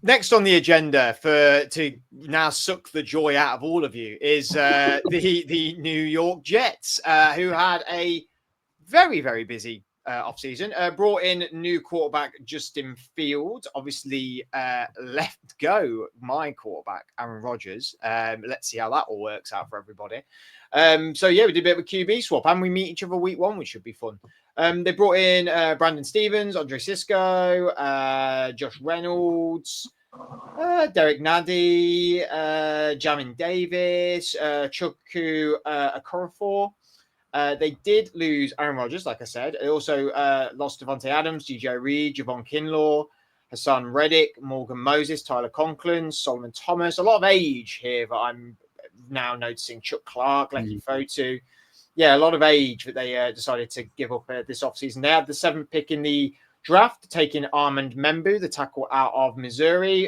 Next on the agenda to now suck the joy out of all of you is the New York Jets, who had a very, very busy offseason. Brought in new quarterback Justin Fields, obviously left go my quarterback, Aaron Rodgers. Let's see how that all works out for everybody. So, yeah, we did a bit of a QB swap, and we meet each other week 1, which should be fun. They brought in Brandon Stevens, Andre Cisco, Josh Reynolds, Derek Nady, Jamin Davis, Chuku Okorafor. They did lose Aaron Rodgers, like I said. They also lost Devontae Adams, DJ Reed, Javon Kinlaw, Hassan Reddick, Morgan Moses, Tyler Conklin, Solomon Thomas. A lot of age here that I'm now noticing. Chuck Clark, Lecky Fotu. Yeah, a lot of age that they decided to give up this offseason. They had the 7th pick in the draft, taking Armand Membu, the tackle out of Missouri.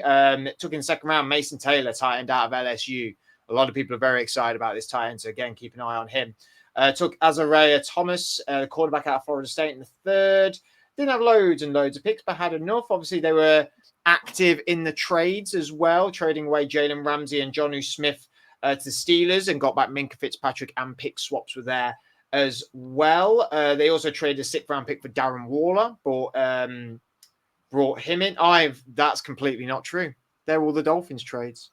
Took in the 2nd round Mason Taylor, tight end out of LSU. A lot of people are very excited about this tight end, so again, keep an eye on him. Took Azariah Thomas, quarterback out of Florida State, in the 3rd. Didn't have loads and loads of picks, but had enough. Obviously, they were active in the trades as well, trading away Jalen Ramsey and Jonnu Smith to the Steelers, and got back Minkah Fitzpatrick, and pick swaps were there as well. They also traded a 6th round pick for Darren Waller, but brought him in. That's completely not true. They're all the Dolphins trades.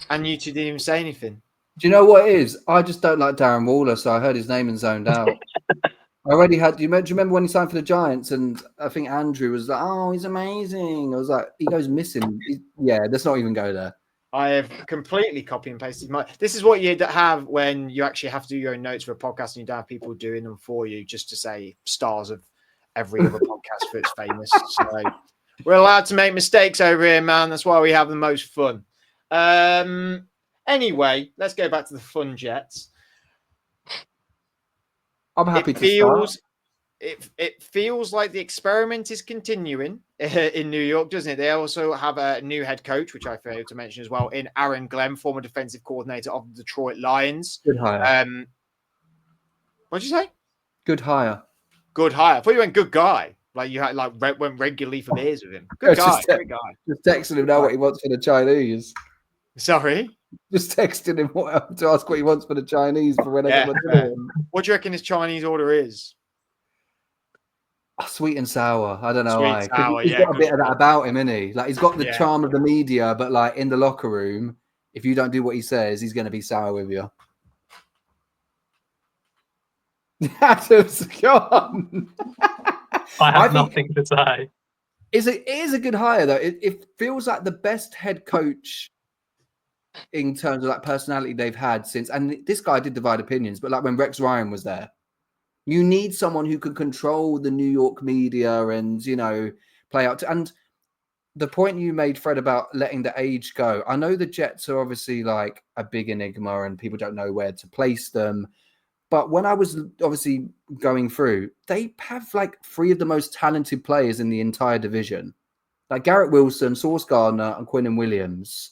And you two didn't even say anything. Do you know what it is? I just don't like Darren Waller, so I heard his name and zoned out. I already had. Do you remember when he signed for the Giants? And I think Andrew was like, "Oh, he's amazing." I was like, "He goes missing." Yeah, let's not even go there. I have completely copy and pasted my. This is what you have when you actually have to do your own notes for a podcast and you don't have people doing them for you, just to say stars of every other podcast that's famous. So we're allowed to make mistakes over here, man. That's why we have the most fun. Anyway, let's go back to the fun Jets. I'm happy to start. It feels like the experiment is continuing in New York, doesn't it? They also have a new head coach, which I failed to mention as well, in Aaron Glenn, former defensive coordinator of the Detroit Lions. Good hire. What'd you say? Good hire. Good hire. I thought you went good guy. Like you had went regularly for beers with him. Good guy. Great guy. Just texting him now what he wants for the Chinese. Sorry? Just texting him to ask what he wants for the Chinese for when I get my What do you reckon his Chinese order is? Sweet and sour. I don't know why. Sour, he's got a bit of that about him, isn't he? Like he's got the charm of the media, but like in the locker room, if you don't do what he says, he's going to be sour with you. Adam's gone. I have nothing to say. It is a good hire though. It feels like the best head coach in terms of like personality they've had since. And this guy did divide opinions, but like when Rex Ryan was there. You need someone who can control the New York media and, play out. And the point you made, Fred, about letting the age go. I know the Jets are obviously like a big enigma and people don't know where to place them. But when I was obviously going through, they have like 3 of the most talented players in the entire division. Like Garrett Wilson, Sauce Gardner, and Quinnen Williams.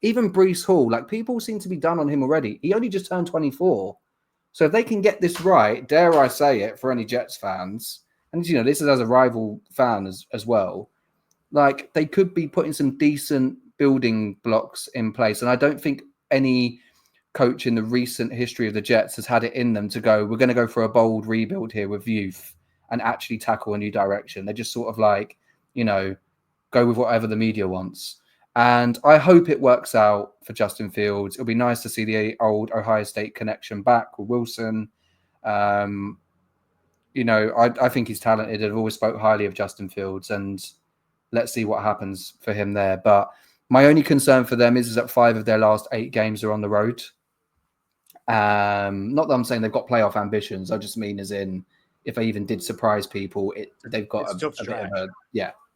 Even Breece Hall, like people seem to be done on him already. He only just turned 24. So if they can get this right, dare I say it, for any Jets fans, and this is as a rival fan as well, like they could be putting some decent building blocks in place. And I don't think any coach in the recent history of the Jets has had it in them to go, we're going to go for a bold rebuild here with youth and actually tackle a new direction. They just sort of like, go with whatever the media wants. And I hope it works out for Justin Fields. It'll be nice to see the old Ohio State connection back with Wilson. I think he's talented. I've always spoke highly of Justin Fields, and let's see what happens for him there. But my only concern for them is that 5 of their last 8 games are on the road. Not that I'm saying they've got playoff ambitions. I just mean as in if they even did surprise people, they've got a bit of a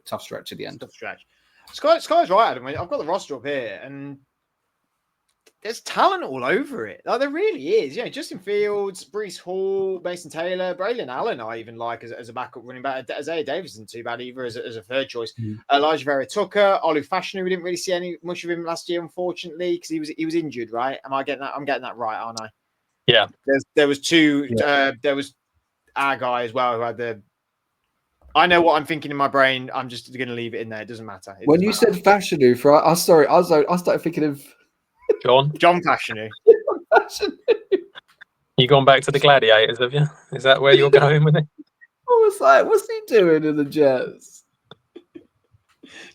tough stretch at the end. Tough stretch. Sky's right, Adam. I've got the roster up here, and there's talent all over it. Like there really is. Justin Fields, Breece Hall, Mason Taylor, Braylon Allen. I even like as a backup running back. Isaiah Davis isn't too bad either as a third choice. Elijah Vera Tucker, Olu Fashanu. We didn't really see much of him last year, unfortunately, because he was injured. Right? Am I getting that? I'm getting that right, aren't I? Yeah. There was 2. There was our guy as well who had the I know what I'm thinking in my brain. I'm just going to leave it in there. It doesn't matter. When you said Fashanu, I started thinking of John Fashanu. Fashanu. You gone back to the Gladiators, have you? Is that where you're going with it? I was like, what's he doing in the Jets?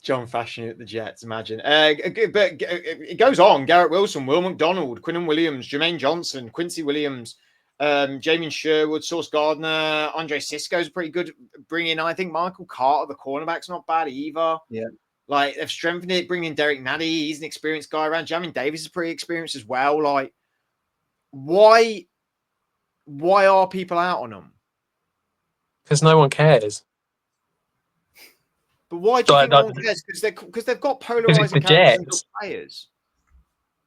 John Fashanu at the Jets, imagine. But it goes on. Garrett Wilson, Will McDonald, Quinnen Williams, Jermaine Johnson, Quincy Williams, Jamin Sherwood, Sauce Gardner, Andre Sisco's pretty good bringing. I think Michael Carter, the cornerback's not bad either. Yeah. Like, they've strengthened it, bringing Derek Natty. He's an experienced guy around. Jamin Davis is pretty experienced as well. Like, why are people out on them? Because no one cares. But why do you think no one cares? Because they've got polarizing characters and players.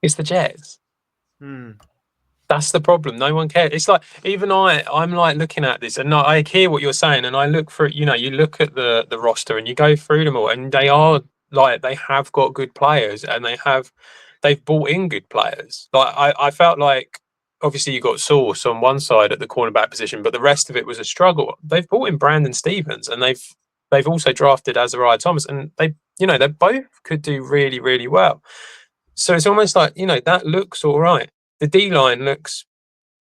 It's the Jets. That's the problem. No one cares. It's like, even I'm like looking at this, and I hear what you're saying, and I look for, you look at the roster and you go through them all, and they are like, they have got good players, and they've brought in good players. Like, I felt like, obviously you got Sauce on one side at the cornerback position, but the rest of it was a struggle. They've brought in Brandon Stevens, and they've also drafted Azariah Thomas, and they both could do really, really well. So it's almost like, that looks all right. The D-line looks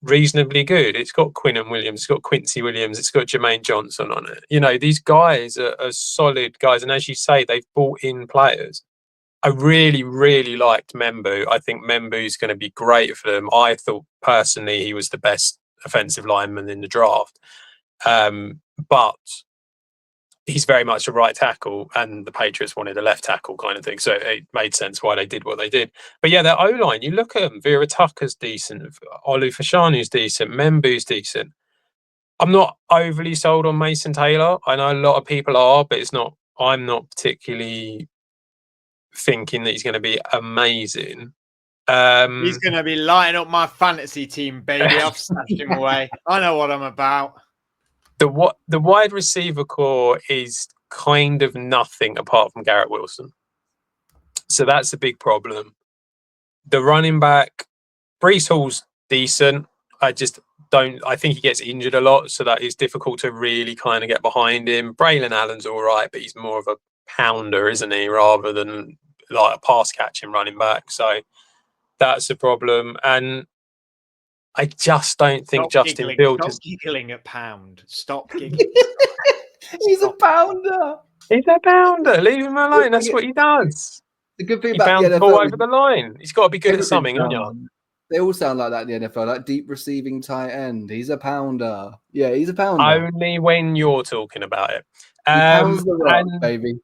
reasonably good. It's got Quinnen Williams, it's got Quincy Williams, it's got Jermaine Johnson on it. These guys are solid guys. And as you say, they've brought in players. I really, really liked Membu. I think Membu's going to be great for them. I thought personally he was the best offensive lineman in the draft. But he's very much a right tackle, and the Patriots wanted a left tackle kind of thing. So it made sense why they did what they did. But yeah, their O-line, you look at them, Vera Tucker's decent, Olu Fashanu's decent, Membu's decent. I'm not overly sold on Mason Taylor. I know a lot of people are, but I'm not particularly thinking that he's going to be amazing. He's going to be lighting up my fantasy team, baby. I've snatched him away. I know what I'm about. The wide receiver core is kind of nothing apart from Garrett Wilson. So that's a big problem. The running back, Breece Hall's decent. I think he gets injured a lot, so that is difficult to really kind of get behind him. Braylon Allen's all right, but he's more of a pounder, isn't he, rather than like a pass catching running back. So that's a problem. And I just don't think Justin Fields is giggling at pound. Stop giggling. He's a pounder. He's a pounder. Leave him alone. That's what he does. The good thing He about bounces the the ball NFL, over the line. He's got to be good at something, haven't you? They all sound like that in the NFL, like deep receiving tight end. He's a pounder. Yeah, he's a pounder. Only when you're talking about it. He pounds the rock, baby.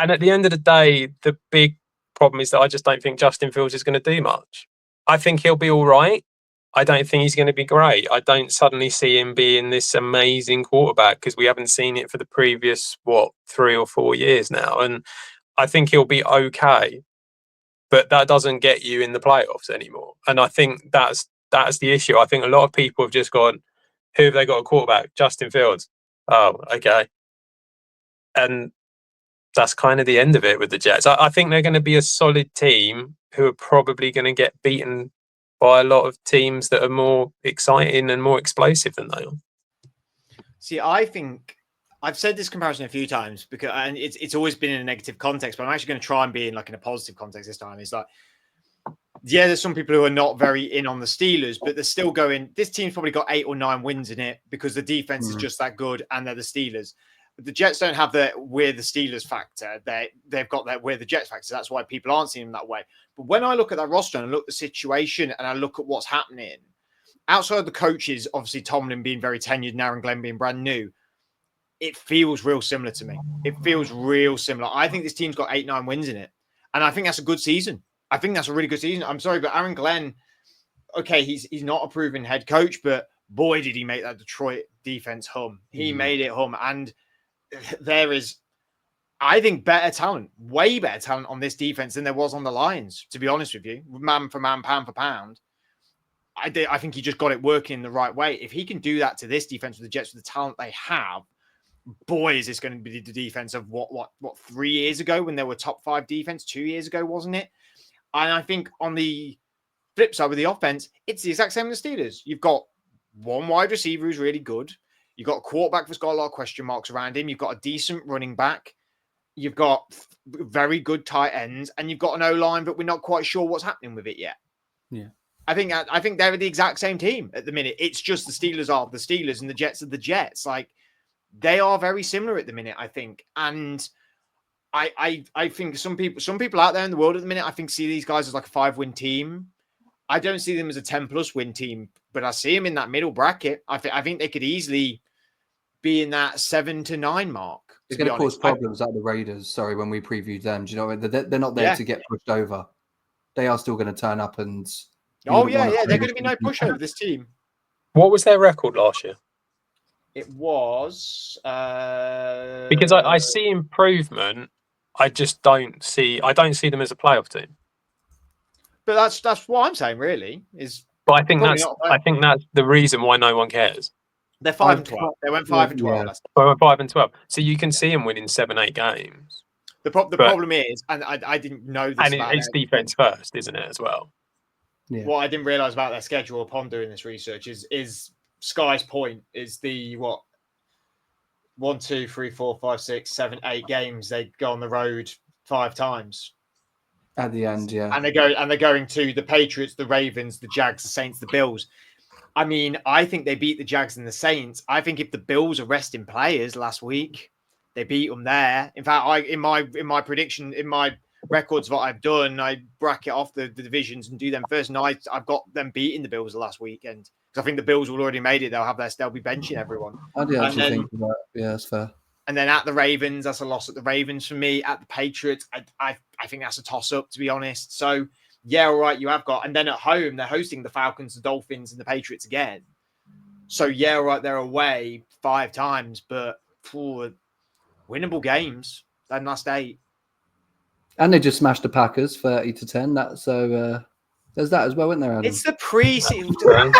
And at the end of the day, the big problem is that I just don't think Justin Fields is going to do much. I think he'll be all right. I don't think he's going to be great. I don't suddenly see him being this amazing quarterback because we haven't seen it for the previous, 3 or 4 years now. And I think he'll be okay, but that doesn't get you in the playoffs anymore. And I think that's the issue. I think a lot of people have just gone, who have they got a quarterback? Justin Fields. Oh, okay. And that's kind of the end of it with the Jets. I think they're going to be a solid team who are probably going to get beaten by a lot of teams that are more exciting and more explosive than they are. See, I think I've said this comparison a few times and it's always been in a negative context, but I'm actually going to try and be in a positive context this time. It's like, yeah, there's some people who are not very in on the Steelers, but they're still going, this team's probably got 8 or 9 wins in it because the defense is just that good and they're the Steelers. But the Jets don't have the we're the Steelers factor. They've got that we're the Jets factor. That's why people aren't seeing them that way. But when I look at that roster and I look at the situation and I look at what's happening, outside of the coaches, obviously Tomlin being very tenured and Aaron Glenn being brand new, it feels real similar to me. It feels real similar. I think this team's got 8, 9 wins in it. And I think that's a good season. I think that's a really good season. I'm sorry, but Aaron Glenn, okay, he's not a proven head coach, but boy, did he make that Detroit defense hum. He made it hum. And there is, I think, better talent, way better talent on this defense than there was on the Lions, to be honest with you. Man for man, pound for pound. I think he just got it working the right way. If he can do that to this defense with the Jets, with the talent they have, boy, is this going to be the defense of what 3 years ago when they were top 5 defense, 2 years ago, wasn't it? And I think on the flip side with the offense, it's the exact same as the Steelers. You've got one wide receiver who's really good. You've got a quarterback that's got a lot of question marks around him. You've got a decent running back. You've got very good tight ends, and you've got an O-line, but we're not quite sure what's happening with it yet. Yeah. I think they're the exact same team at the minute. It's just the Steelers are the Steelers and the Jets are the Jets. Like, they are very similar at the minute, I think. And I think some people out there in the world at the minute, I think, see these guys as like a 5-win team. I don't see them as a 10+ win team, but I see them in that middle bracket. I think they could easily be in that 7 to 9 mark. They're going to cause problems like the Raiders. Sorry, when we previewed them, do you know they're not there to get pushed over. They are still going to turn up and. Oh yeah, they're going to be no pushover. This team. What was their record last year? It was because I see improvement. I just don't see them as a playoff team. But that's what I'm saying. Really is. But I think that's the reason why no one cares. They're 5-12. They went 5-12. Yeah. They went 5-12. So you can see them winning 7-8 games. The problem is, and I didn't know this. And it's defense first, isn't it, as well? Yeah. What I didn't realize about their schedule upon doing this research is Sky's point is the 1, 2, 3, 4, 5, 6, 7, 8 games they go on the road 5 times at the end, yeah. And they're going to the Patriots, the Ravens, the Jags, the Saints, the Bills. I mean, I think they beat the Jags and the Saints. I think if the Bills are resting players last week, they beat them there. In fact, in my prediction, in my records that I've done, I bracket off the divisions and do them first. And I've got them beating the Bills the last weekend because I think the Bills will already made it. They'll be benching everyone. I do actually think that. Yeah, that's fair. And then at the Ravens, that's a loss at the Ravens for me. At the Patriots, I think that's a toss-up, to be honest. So, yeah, all right, you have got. And then at home, they're hosting the Falcons, the Dolphins, and the Patriots again. So, yeah, all right, they're away 5 times, but winnable games. That last 8. And they just smashed the Packers 30-10. There's that as well, isn't there, Adam? It's the preseason.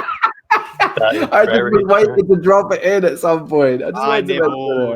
I just was waiting to drop it in at some point. I nibbled.